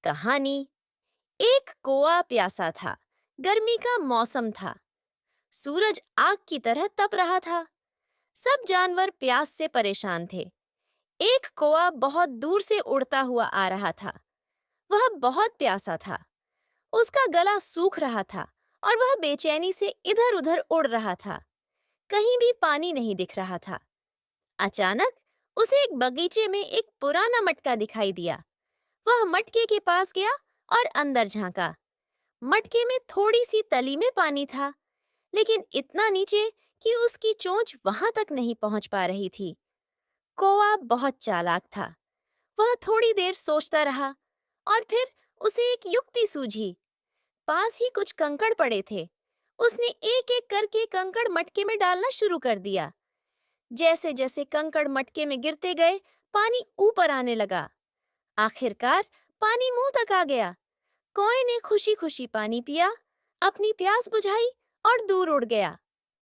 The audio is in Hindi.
कहानी। एक कौआ प्यासा था। गर्मी का मौसम था। सूरज आग की तरह तप रहा था। सब जानवर प्यास से परेशान थे। एक कौआ बहुत दूर से उड़ता हुआ आ रहा था। वह बहुत प्यासा था। उसका गला सूख रहा था और वह बेचैनी से इधर-उधर उड़ रहा था। कहीं भी पानी नहीं दिख रहा था। अचानक उसे एक बगीचे में एक पुराना मटका दिखाई दिया। वह मटके के पास गया और अंदर झांका। मटके में थोड़ी सी तली में पानी था, लेकिन इतना नीचे कि उसकी चोंच वहां तक नहीं पहुंच पा रही थी। कौवा बहुत चालाक था। वह थोड़ी देर सोचता रहा और फिर उसे एक युक्ति सूझी। पास ही कुछ कंकड़ पड़े थे। उसने एक एक करके कंकड़ मटके में डालना शुरू कर दिया। जैसे जैसे कंकड़ मटके में गिरते गए, पानी ऊपर आने लगा। आखिरकार पानी मुंह तक आ गया। कौए ने खुशी खुशी पानी पिया, अपनी प्यास बुझाई और दूर उड़ गया।